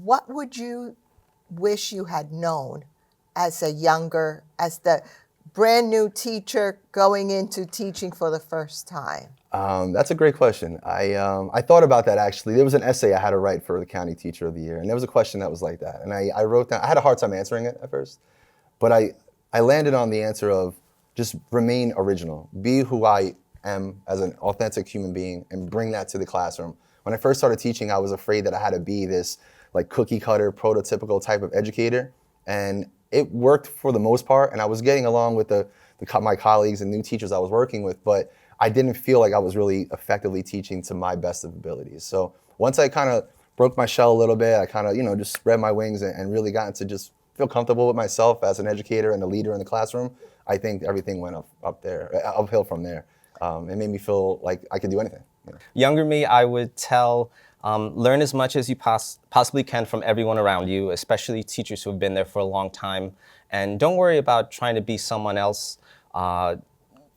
what would you wish you had known as the brand new teacher going into teaching for the first time? That's a great question. I thought about that actually. There was an essay I had to write for the County Teacher of the Year, and there was a question that was like that. And I wrote down, I had a hard time answering it at first, but I landed on the answer of just remain original. Be who I am as an authentic human being and bring that to the classroom. When I first started teaching, I was afraid that I had to be this like cookie cutter, prototypical type of educator. And it worked for the most part. And I was getting along with my colleagues and new teachers I was working with, but I didn't feel like I was really effectively teaching to my best of abilities. So once I kind of broke my shell a little bit, I kind of, just spread my wings and really got into just feel comfortable with myself as an educator and a leader in the classroom. I think everything went uphill from there. It made me feel like I could do anything. Younger me, I would tell, learn as much as you possibly can from everyone around you, especially teachers who have been there for a long time. And don't worry about trying to be someone else.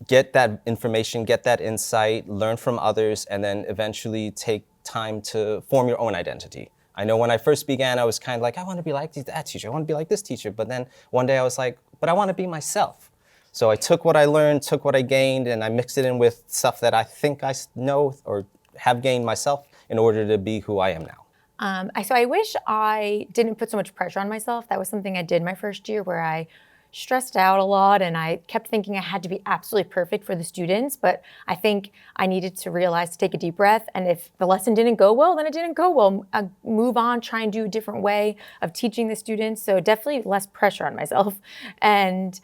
Get that information, get that insight, learn from others, and then eventually take time to form your own identity. I know when I first began, I was kind of like, I want to be like that teacher, I want to be like this teacher. But then one day I was like, but I want to be myself. So I took what I learned, took what I gained, and I mixed it in with stuff that I think I know or have gained myself in order to be who I am now. So I wish I didn't put so much pressure on myself. That was something I did my first year where I stressed out a lot and I kept thinking I had to be absolutely perfect for the students, but I think I needed to realize to take a deep breath, and if the lesson didn't go well, then it didn't go well. Move on, try and do a different way of teaching the students. So definitely less pressure on myself, and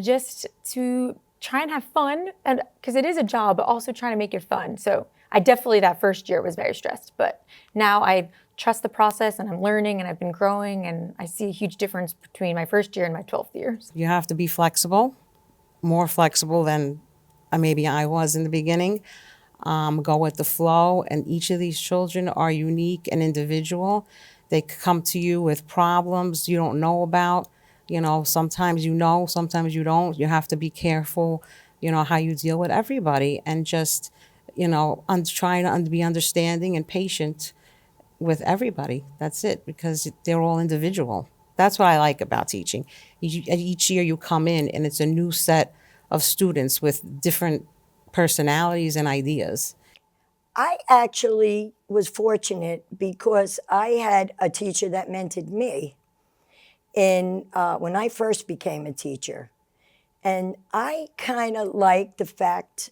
just to try and have fun, and because it is a job, but also trying to make it fun. So I definitely, that first year was very stressed, but now I trust the process and I'm learning and I've been growing, and I see a huge difference between my first year and my 12th year. You have to be flexible, more flexible than maybe I was in the beginning. Go with the flow, and each of these children are unique and individual. They come to you with problems you don't know about. Sometimes sometimes you don't. You have to be careful, how you deal with everybody, and just, trying to be understanding and patient with everybody. That's it, because they're all individual. That's what I like about teaching. Each year you come in and it's a new set of students with different personalities and ideas. I actually was fortunate because I had a teacher that mentored me when I first became a teacher. And I kind of like the fact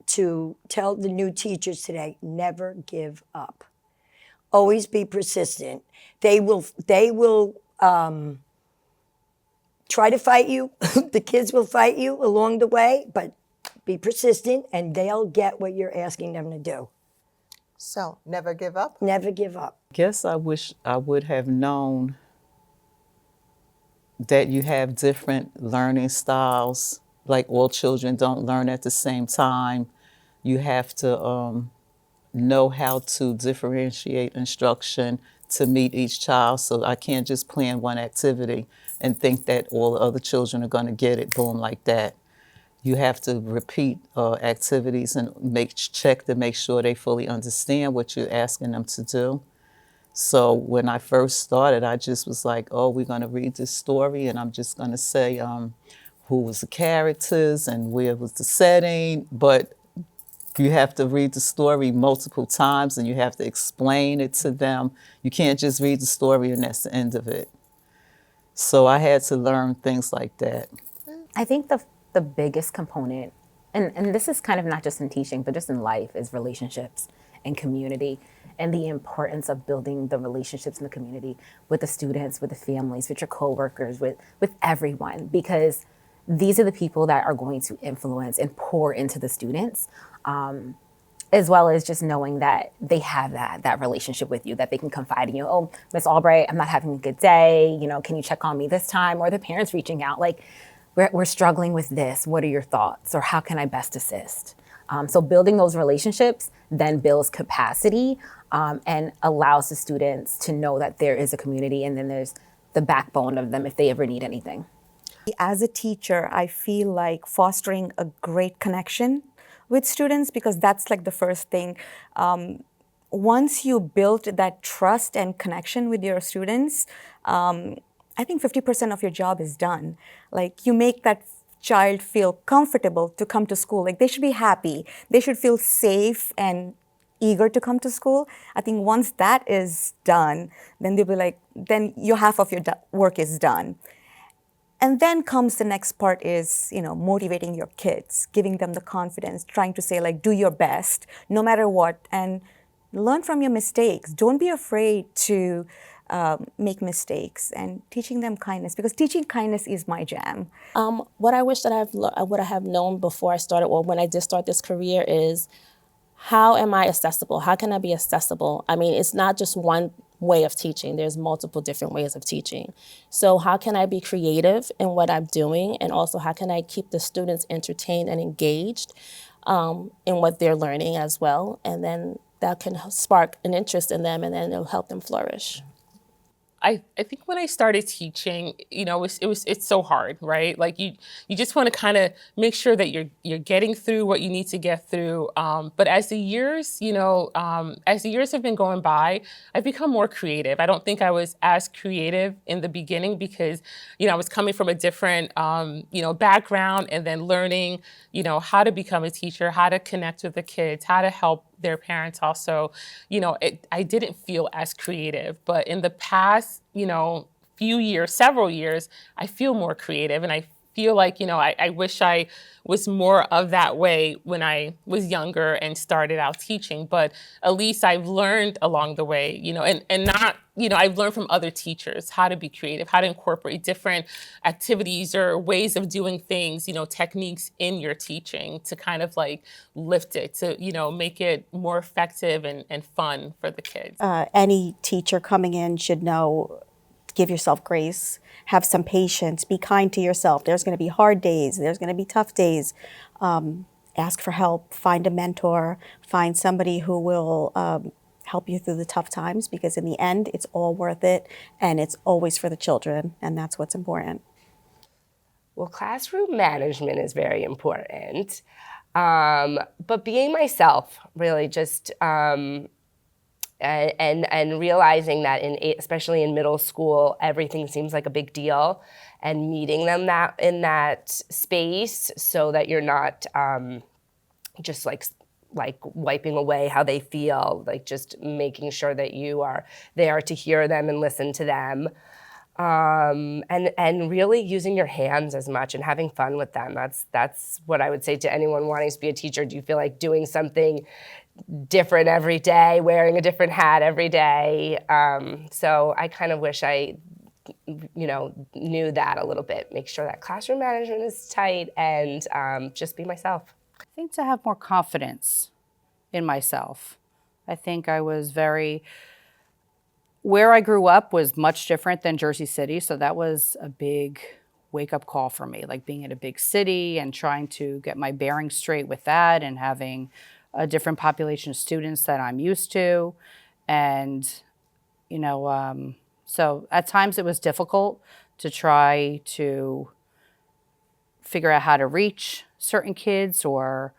to tell the new teachers today, never give up. Always be persistent. They will try to fight you. The kids will fight you along the way, but be persistent and they'll get what you're asking them to do. So never give up? Never give up. Guess I wish I would have known that you have different learning styles. Like all children don't learn at the same time. You have to know how to differentiate instruction to meet each child. So I can't just plan one activity and think that all the other children are going to get it, boom, like that. You have to repeat activities and check to make sure they fully understand what you're asking them to do. So when I first started, I just was like, oh, we're going to read this story, and I'm just going to say who was the characters and where was the setting. But you have to read the story multiple times, and you have to explain it to them. You can't just read the story and that's the end of it. So I had to learn things like that. I think the biggest component, and this is kind of not just in teaching, but just in life, is relationships and community, and the importance of building the relationships in the community with the students, with the families, with your coworkers, with everyone, because these are the people that are going to influence and pour into the students, as well as just knowing that they have that relationship with you, that they can confide in you. Oh, Miss Albright, I'm not having a good day. Can you check on me this time? Or the parents reaching out, like, we're struggling with this. What are your thoughts? Or how can I best assist? So building those relationships then builds capacity and allows the students to know that there is a community, and then there's the backbone of them if they ever need anything. As a teacher, I feel like fostering a great connection with students, because that's like the first thing. once you build that trust and connection with your students, I think 50% of your job is done. Like, you make that child feel comfortable to come to school. Like, they should be happy. They should feel safe and eager to come to school. I think once that is done, then they'll be like, then your half of your work is done. And then comes the next part is, motivating your kids, giving them the confidence, trying to say, like, do your best no matter what, and learn from your mistakes. Don't be afraid to make mistakes, and teaching them kindness, because teaching kindness is my jam. What I wish that I would have known before I started, or when I did start this career, is how am I accessible? How can I be accessible? I mean, it's not just one way of teaching. There's multiple different ways of teaching. So how can I be creative in what I'm doing? And also, how can I keep the students entertained and engaged in what they're learning as well? And then that can spark an interest in them, and then it'll help them flourish. I think when I started teaching, it's so hard, right? Like you just want to kind of make sure that you're getting through what you need to get through. But as the years, have been going by, I've become more creative. I don't think I was as creative in the beginning because, I was coming from a different, background, and then learning, how to become a teacher, how to connect with the kids, how to help their parents also. I didn't feel as creative, but in the past, several years, I feel more creative, and I feel like, I wish I was more of that way when I was younger and started out teaching, but at least I've learned along the way, and not, I've learned from other teachers how to be creative, how to incorporate different activities or ways of doing things, techniques in your teaching to kind of like lift it, to, make it more effective and fun for the kids. Any teacher coming in should know, give yourself grace, have some patience, be kind to yourself. There's going to be hard days, there's going to be tough days. Ask for help, find a mentor, find somebody who will help you through the tough times, because in the end, it's all worth it, and it's always for the children, and that's what's important. Well, classroom management is very important, but being myself, really just, and realizing that especially in middle school, everything seems like a big deal, and meeting them in that space so that you're not just like wiping away how they feel, like just making sure that you are there to hear them and listen to them. And really using your hands as much and having fun with them. That's what I would say to anyone wanting to be a teacher. Do you feel like doing something different every day, wearing a different hat every day? So I kind of wish I, knew that a little bit. Make sure that classroom management is tight, and just be myself. I think to have more confidence in myself. I think I was where I grew up was much different than Jersey City, so that was a big wake-up call for me, like being in a big city and trying to get my bearings straight with that, and having a different population of students that I'm used to. And, so at times it was difficult to try to figure out how to reach certain kids, or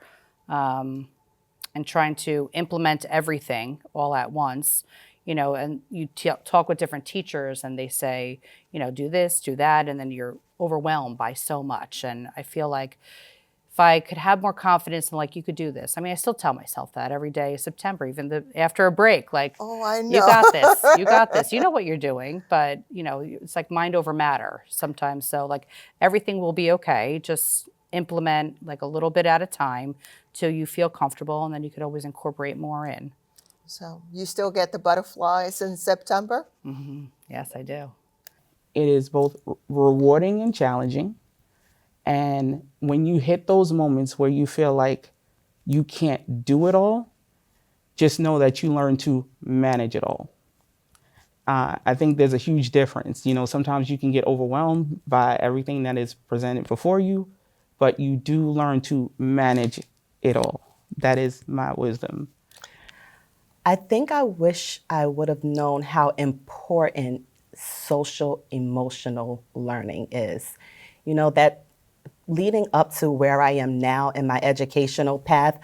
and trying to implement everything all at once, and you talk with different teachers, and they say, do this, do that, and then you're overwhelmed by so much. And I feel like if I could have more confidence in, like, you could do this. I mean, I still tell myself that every day is September, even after a break, like, Oh, I know. you got this, you got this, you know what you're doing, but, it's like mind over matter sometimes. So, like, everything will be okay. Just implement, like, a little bit at a time till you feel comfortable, and then you could always incorporate more in. So you still get the butterflies in September? Mm-hmm. Yes, I do. It is both rewarding and challenging. And when you hit those moments where you feel like you can't do it all, just know that you learn to manage it all. I think there's a huge difference. Sometimes you can get overwhelmed by everything that is presented before you, but you do learn to manage it all. That is my wisdom. I think I wish I would have known how important social emotional learning is. That leading up to where I am now in my educational path,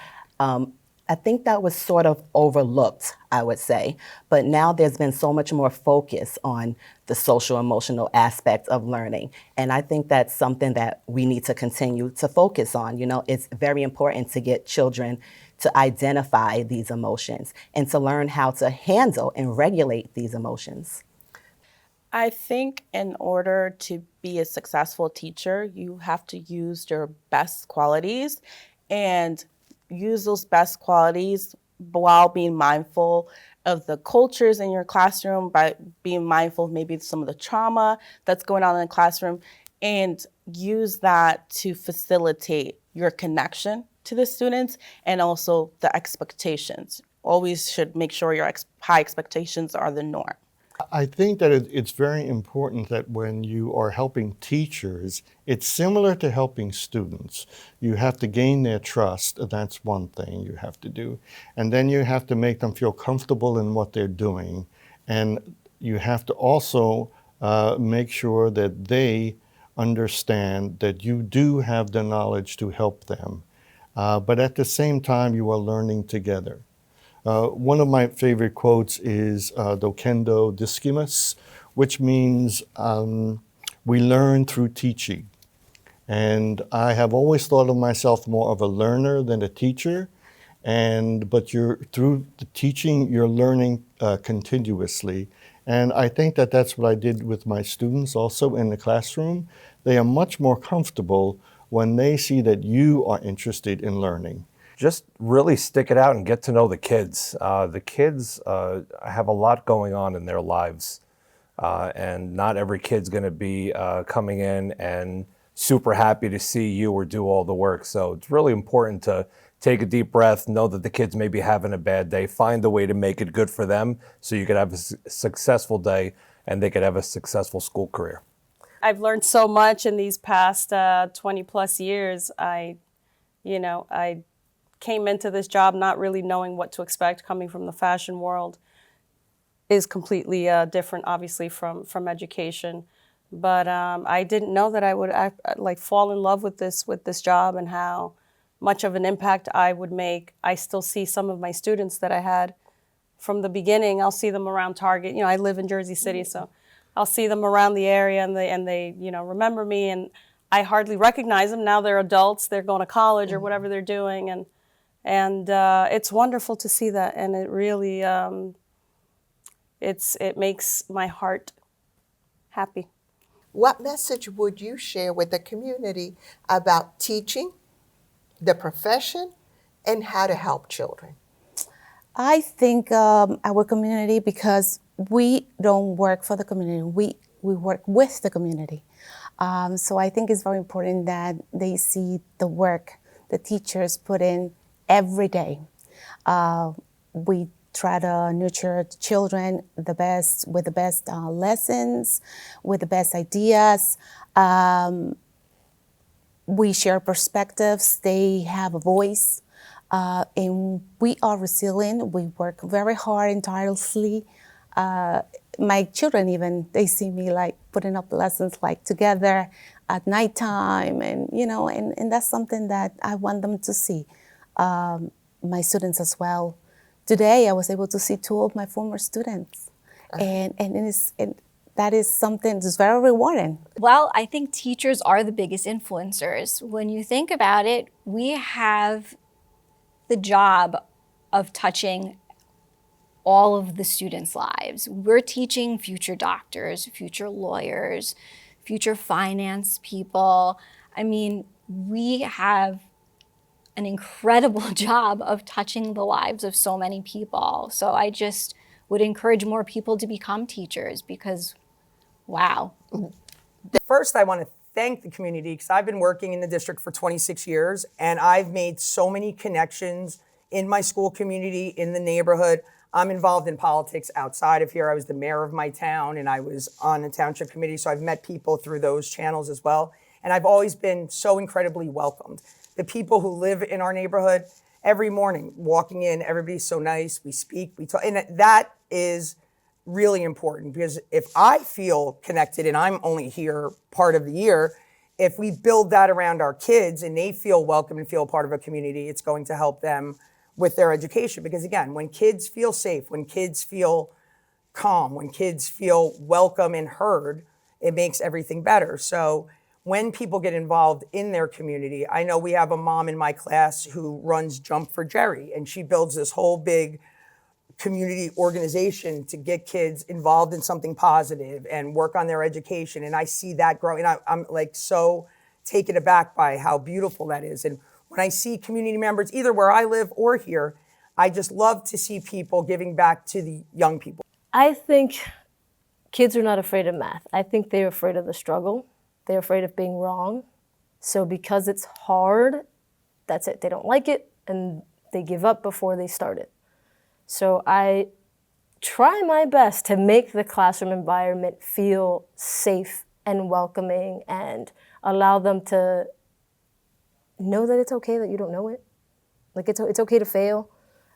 I think that was sort of overlooked, I would say. But now there's been so much more focus on the social emotional aspect of learning. And I think that's something that we need to continue to focus on. You know, it's very important to get children to identify these emotions and to learn how to handle and regulate these emotions. I think in order to be a successful teacher, you have to use your best qualities and use those best qualities while being mindful of the cultures in your classroom, by being mindful of maybe some of the trauma that's going on in the classroom, and use that to facilitate your connection to the students and also the expectations. Always should make sure your high expectations are the norm. I think that it's very important that when you are helping teachers, it's similar to helping students. You have to gain their trust, and that's one thing you have to do. And then you have to make them feel comfortable in what they're doing. And you have to also make sure that they understand that you do have the knowledge to help them. But at the same time, you are learning together. One of my favorite quotes is docendo discimus, which means we learn through teaching. And I have always thought of myself more of a learner than a teacher. But through the teaching, you're learning continuously. And I think that that's what I did with my students also in the classroom. They are much more comfortable when they see that you are interested in learning. Just really stick it out and get to know the kids. The kids have a lot going on in their lives, and not every kid's going to be coming in and super happy to see you or do all the work. So it's really important to take a deep breath, know that the kids may be having a bad day, find a way to make it good for them so you could have a successful day and they could have a successful school career. I've learned so much in these past 20 plus years. I came into this job not really knowing what to expect. Coming from the fashion world is completely different, obviously, from education. But I didn't know that I would fall in love with this job and how much of an impact I would make. I still see some of my students that I had from the beginning. I'll see them around Target. I live in Jersey City, so I'll see them around the area, and they remember me, and I hardly recognize them. Now they're adults, they're going to college or whatever they're doing, and it's wonderful to see that, and it really it makes my heart happy. What message would you share with the community about teaching, the profession, and how to help children? I think our community, because we don't work for the community, we work with the community. So I think it's very important that they see the work the teachers put in every day. We try to nurture children with the best lessons, with the best ideas. We share perspectives. They have a voice. And we are resilient. We work very hard and tirelessly. My children even, they see me putting up lessons together at nighttime, and that's something that I want them to see. My students as well. Today, I was able to see 2 of my former students, and that is something that's very rewarding. Well, I think teachers are the biggest influencers. When you think about it, we have the job of touching all of the students' lives. We're teaching future doctors, future lawyers, future finance people. I mean, we have an incredible job of touching the lives of so many people. So I just would encourage more people to become teachers because, wow. First, I want to thank the community because I've been working in the district for 26 years and I've made so many connections in my school community, in the neighborhood. I'm involved in politics outside of here. I was the mayor of my town and I was on the township committee, so I've met people through those channels as well. And I've always been so incredibly welcomed. The people who live in our neighborhood, every morning, walking in, everybody's so nice, we speak, we talk, and that is really important because if I feel connected and I'm only here part of the year, if we build that around our kids and they feel welcome and feel part of a community, it's going to help them with their education. Because again, when kids feel safe, when kids feel calm, when kids feel welcome and heard, it makes everything better. So when people get involved in their community, I know we have a mom in my class who runs Jump for Jerry, and she builds this whole big community organization to get kids involved in something positive and work on their education. And I see that growing. I'm like so taken aback by how beautiful that is. And when I see community members, either where I live or here, I just love to see people giving back to the young people. I think kids are not afraid of math. I think they're afraid of the struggle. They're afraid of being wrong. So because it's hard, that's it. They don't like it and they give up before they start it. So I try my best to make the classroom environment feel safe and welcoming and allow them to know that it's okay that you don't know it. Like it's okay to fail.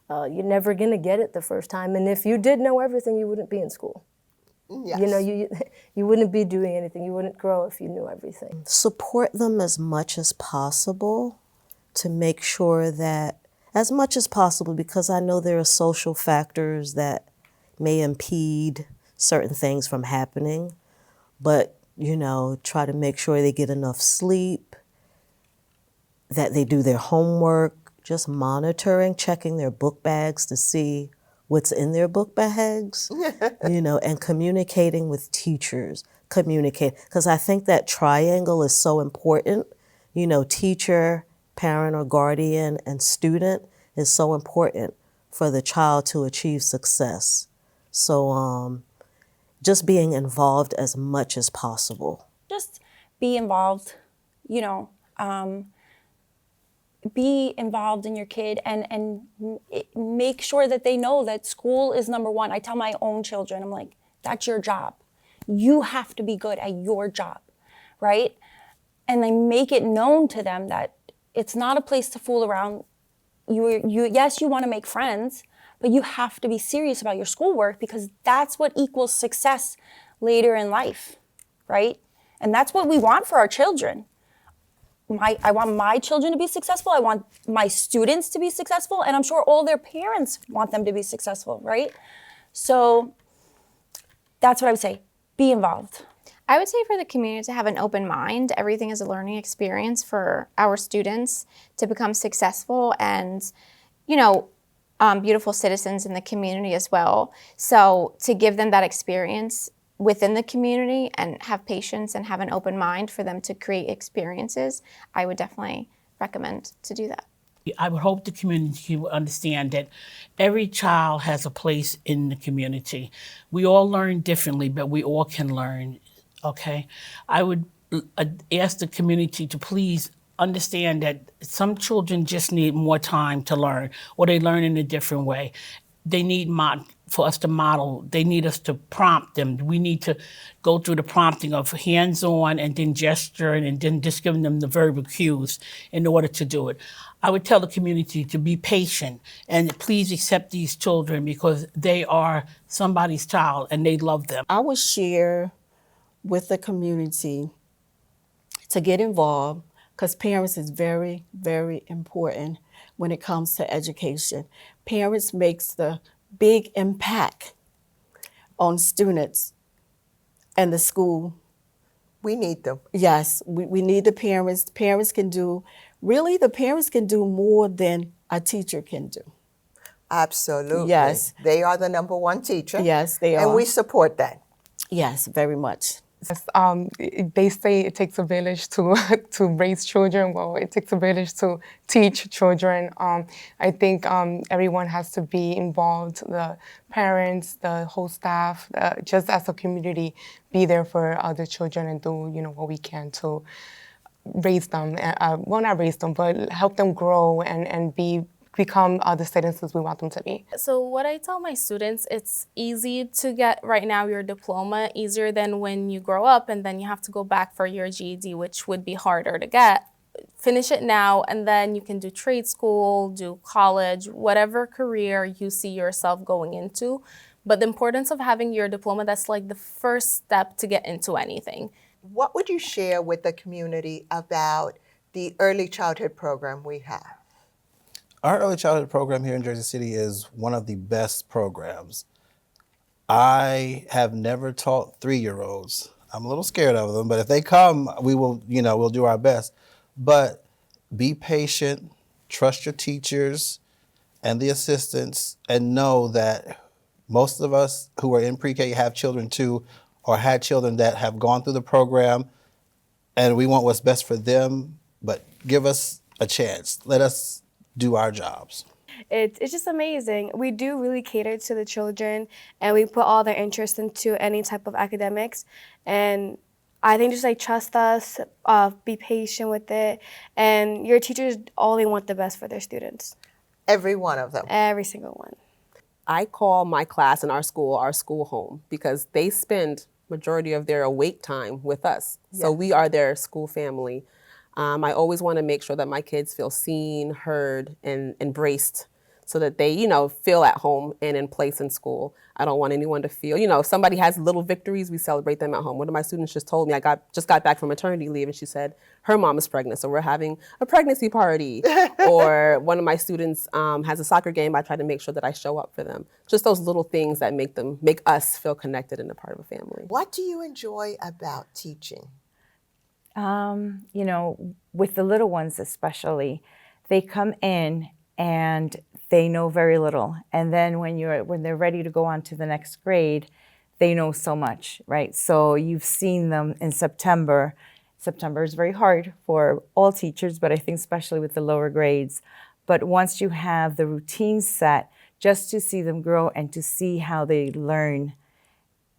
You're never gonna get it the first time. And if you did know everything, you wouldn't be in school. Yes. You know, you wouldn't be doing anything. You wouldn't grow if you knew everything. Support them as much as possible to make sure that, as much as possible, because I know there are social factors that may impede certain things from happening, but, you know, try to make sure they get enough sleep, that they do their homework, just monitoring, checking their book bags to see what's in their book bags, you know, and communicating with teachers, because I think that triangle is so important, you know, teacher, parent or guardian, and student is so important for the child to achieve success. So just being involved as much as possible. Just be involved, you know, be involved in your kid and make sure that they know that school is number one. I tell my own children, I'm like, that's your job. You have to be good at your job, right? And I make it known to them that it's not a place to fool around. Yes, you want to make friends, but you have to be serious about your schoolwork because that's what equals success later in life, right? And that's what we want for our children. I want my children to be successful. I want my students to be successful. And I'm sure all their parents want them to be successful, right? So that's what I would say. Be involved. I would say for the community to have an open mind. Everything is a learning experience for our students to become successful and, you know, beautiful citizens in the community as well. So to give them that experience within the community and have patience and have an open mind for them to create experiences, I would definitely recommend to do that. I would hope the community will understand that every child has a place in the community. We all learn differently, but we all can learn, okay? I would ask the community to please understand that some children just need more time to learn, or they learn in a different way. They need for us to model. They need us to prompt them. We need to go through the prompting of hands-on and then gesture and then just giving them the verbal cues in order to do it. I would tell the community to be patient and please accept these children because they are somebody's child and they love them. I would share with the community to get involved because parents is very, very important when it comes to education. Parents makes the big impact on students and the school. We need them. Yes, we need the parents. Parents can do, really the parents can do more than a teacher can do. Absolutely. Yes. They are the number one teacher. Yes, they are. And we support that. Yes, very much. They say it takes a village to raise children. Well, it takes a village to teach children. I think everyone has to be involved, the parents, the whole staff, just as a community, be there for other children and do what we can to raise them. Well, not raise them, but help them grow and become the citizens we want them to be. So what I tell my students, it's easy to get right now your diploma, easier than when you grow up and then you have to go back for your GED, which would be harder to get. Finish it now and then you can do trade school, do college, whatever career you see yourself going into. But the importance of having your diploma, that's like the first step to get into anything. What would you share with the community about the early childhood program we have? Our early childhood program here in Jersey City is one of the best programs. I have never taught 3-year-olds. I'm a little scared of them, but if they come, we will, we'll do our best. But be patient, trust your teachers and the assistants, and know that most of us who are in pre-K have children too, or had children that have gone through the program, and we want what's best for them, but give us a chance. Let us do our jobs. It's just amazing. We do really cater to the children, and we put all their interest into any type of academics. And I think just trust us, be patient with it, and your teachers only want the best for their students. Every one of them. Every single one. I call my class and our school home, because they spend majority of their awake time with us. So we are their school family. I always want to make sure that my kids feel seen, heard, and embraced, so that they, feel at home and in place in school. I don't want anyone to feel, if somebody has little victories, we celebrate them at home. One of my students just told me, just got back from maternity leave, and she said her mom is pregnant, so we're having a pregnancy party. Or one of my students has a soccer game. I try to make sure that I show up for them. Just those little things that make us feel connected and a part of a family. What do you enjoy about teaching? With the little ones especially, they come in and they know very little. And then when they're ready to go on to the next grade, they know so much, right? So you've seen them in September. September is very hard for all teachers, but I think especially with the lower grades. But once you have the routine set, just to see them grow and to see how they learn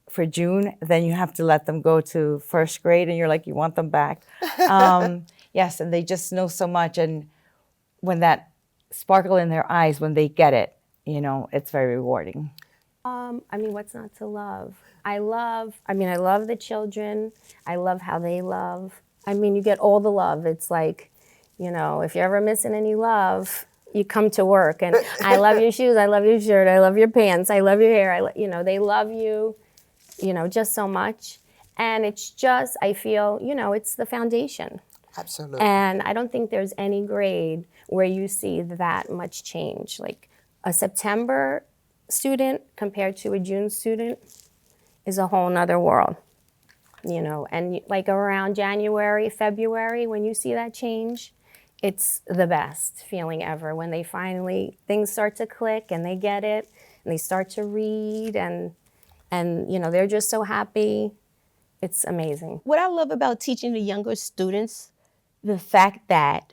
for June, then you have to let them go to first grade, and you're like, you want them back. Yes, and they just know so much. And when that sparkle in their eyes, when they get it, it's very rewarding. What's not to love? I love the children. I love how they love. You get all the love. It's like, if you're ever missing any love, you come to work, and I love your shoes, I love your shirt, I love your pants, I love your hair. They love you, just so much. And it's just, I feel, it's the foundation. Absolutely. And I don't think there's any grade where you see that much change. Like a September student compared to a June student is a whole nother world, and like around January, February, when you see that change, it's the best feeling ever when they finally, things start to click and they get it and they start to read and they're just so happy. It's amazing. What I love about teaching the younger students, the fact that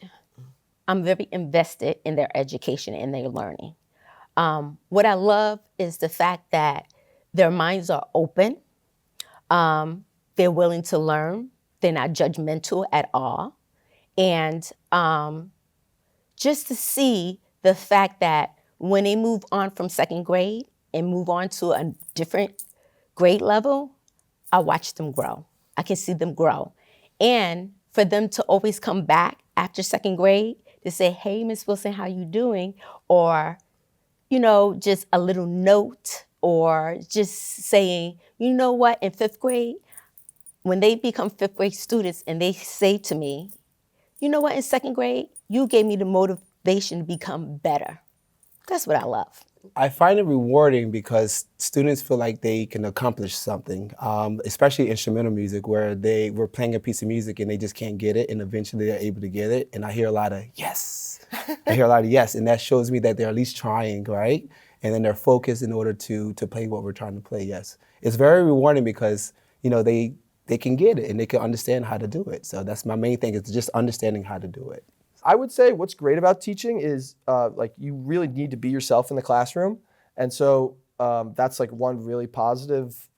I'm very invested in their education and their learning. What I love is the fact that their minds are open. They're willing to learn. They're not judgmental at all. And just to see the fact that when they move on from second grade and move on to a different grade level, I watch them grow. I can see them grow. And for them to always come back after second grade to say, hey, Miss Wilson, how you doing? Or, just a little note, or just saying, you know what, in fifth grade, when they become fifth grade students and they say to me, you know what, in second grade, you gave me the motivation to become better. That's what I love. I find it rewarding because students feel like they can accomplish something, especially instrumental music, where we're playing a piece of music and they just can't get it, and eventually they're able to get it. And I hear a lot of yes. I hear a lot of yes, and that shows me that they're at least trying, right? And then they're focused in order to play what we're trying to play, yes. It's very rewarding because, they can get it and they can understand how to do it. So that's my main thing, is just understanding how to do it. I would say what's great about teaching is you really need to be yourself in the classroom. And so that's one really positive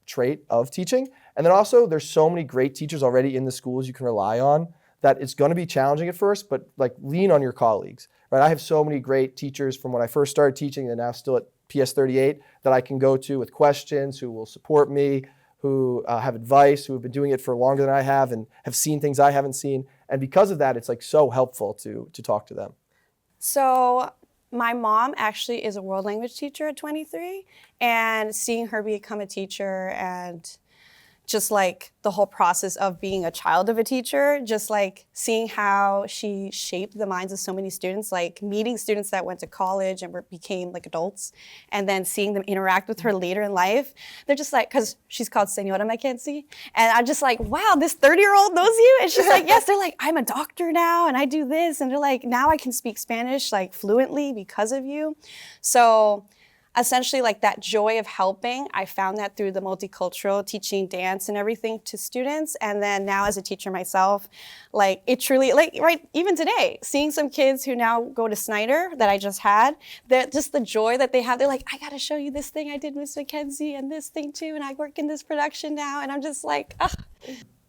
trait of teaching. And then also there's so many great teachers already in the schools you can rely on that it's going to be challenging at first, but lean on your colleagues, right? I have so many great teachers from when I first started teaching and now still at PS 38 that I can go to with questions, who will support me, who have advice, who have been doing it for longer than I have and have seen things I haven't seen. And because of that, it's so helpful to talk to them. So my mom actually is a world language teacher at 23, and seeing her become a teacher and just like the whole process of being a child of a teacher, just like seeing how she shaped the minds of so many students, like meeting students that went to college and became like adults, and then seeing them interact with her later in life. They're just like, because she's called Señora Mackenzie, and I'm just like, wow, this 30-year-old knows you? And she's like, yes. They're like, I'm a doctor now, and I do this, and they're like, now I can speak Spanish like fluently because of you. So essentially, like that joy of helping, I found that through the multicultural, teaching dance and everything to students. And then now as a teacher myself, like it truly, like right, even today, seeing some kids who now go to Snyder that I just had, that just the joy that they have, they're like, I gotta show you this thing I did, Miss Mackenzie, and this thing too, and I work in this production now. And I'm just like, ah.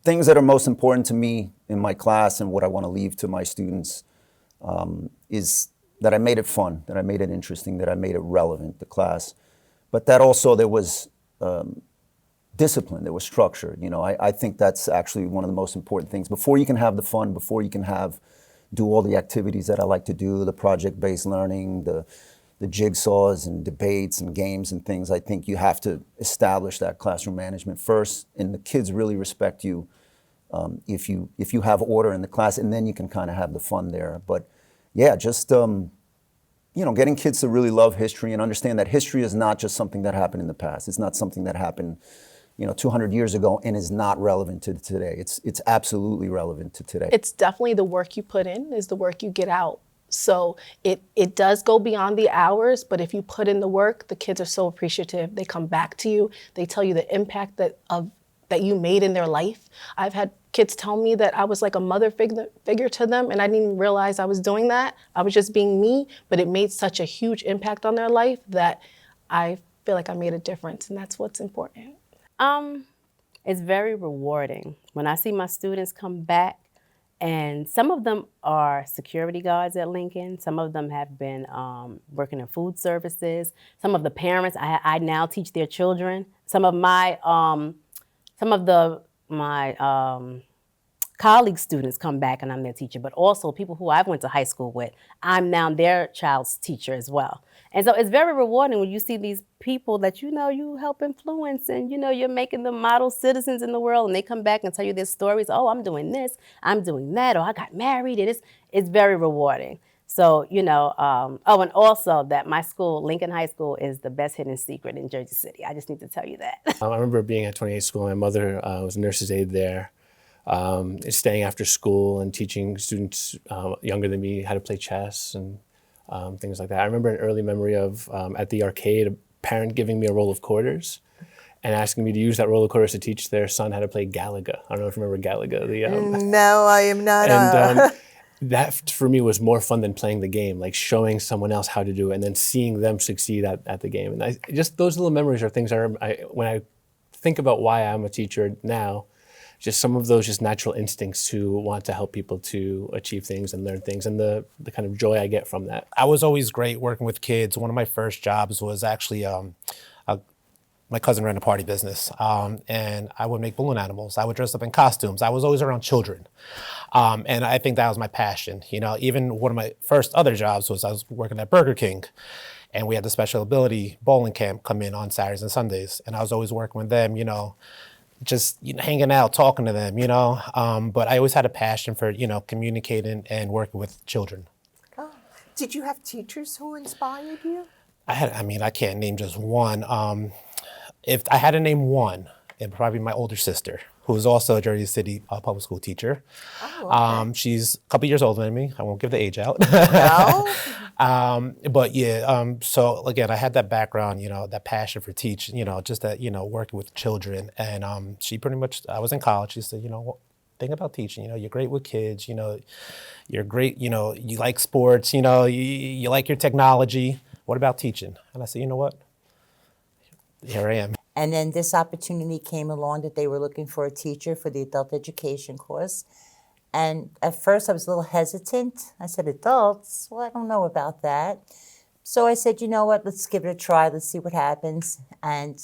Things that are most important to me in my class and what I want to leave to my students is that I made it fun, that I made it interesting, that I made it relevant, the class. But that also there was discipline, there was structure. You know, I think that's actually one of the most important things. Before you can have the fun, before you can do all the activities that I like to do, the project-based learning, the jigsaws and debates and games and things, I think you have to establish that classroom management first, and the kids really respect you if you have order in the class, and then you can kind of have the fun there. But yeah, just getting kids to really love history and understand that history is not just something that happened in the past. It's not something that happened 200 years ago and is not relevant to today. It's absolutely relevant to today. It's definitely the work you put in is the work you get out. So it does go beyond the hours, but if you put in the work, the kids are so appreciative. They come back to you. They tell you the impact that you made in their life. I've had kids tell me that I was like a mother figure to them, and I didn't even realize I was doing that. I was just being me, but it made such a huge impact on their life that I feel like I made a difference, and that's what's important. It's very rewarding when I see my students come back, and some of them are security guards at Lincoln. Some of them have been working in food services. Some of the parents, I now teach their children. Some of my colleague students come back and I'm their teacher, but also people who I went to high school with, I'm now their child's teacher as well. And so it's very rewarding when you see these people that you help influence and you're making them model citizens in the world, and they come back and tell you their stories. Oh, I'm doing this, I'm doing that, or I got married. It's very rewarding. So, and also that my school, Lincoln High School, is the best hidden secret in Jersey City. I just need to tell you that. I remember being at 28 School. My mother was a nurse's aide there, staying after school and teaching students younger than me how to play chess and things like that. I remember an early memory of, at the arcade, a parent giving me a roll of quarters and asking me to use that roll of quarters to teach their son how to play Galaga. I don't know if you remember Galaga. No, I am not. And that, for me, was more fun than playing the game, like showing someone else how to do it and then seeing them succeed at the game. And just those little memories are things when I think about why I'm a teacher now, just some of those just natural instincts to want to help people to achieve things and learn things, and the kind of joy I get from that. I was always great working with kids. One of my first jobs was actually my cousin ran a party business, and I would make balloon animals. I would dress up in costumes. I was always around children, and I think that was my passion. Even one of my first other jobs was I was working at Burger King, and we had the special ability bowling camp come in on Saturdays and Sundays, and I was always working with them, just hanging out, talking to them, but I always had a passion for, communicating and working with children. Oh. Did you have teachers who inspired you? I can't name just one. If I had to name one, it'd probably be my older sister, who is also a Jersey City public school teacher. Oh, okay. She's a couple years older than me. I won't give the age out. No? But yeah, so again, I had that background, that passion for teaching, just that, working with children. And she pretty much, I was in college, she said, think about teaching, you're great with kids, you're great, you like sports, you like your technology. What about teaching? And I said, you know what? Here I am. And then this opportunity came along that they were looking for a teacher for the adult education course. And at first I was a little hesitant. I said, adults? Well, I don't know about that. So I said, you know what, let's give it a try. Let's see what happens. And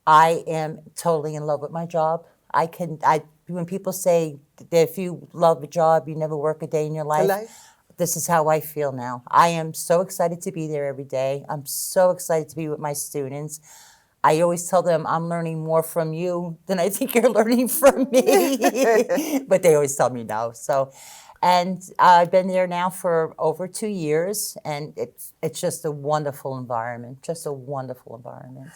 I am totally in love with my job. When people say that if you love a job, you never work a day in your life. This is how I feel now. I am so excited to be there every day. I'm so excited to be with my students. I always tell them I'm learning more from you than I think you're learning from me. But they always tell me no. So, and I've been there now for over 2 years, and it's just a wonderful environment, just a wonderful environment.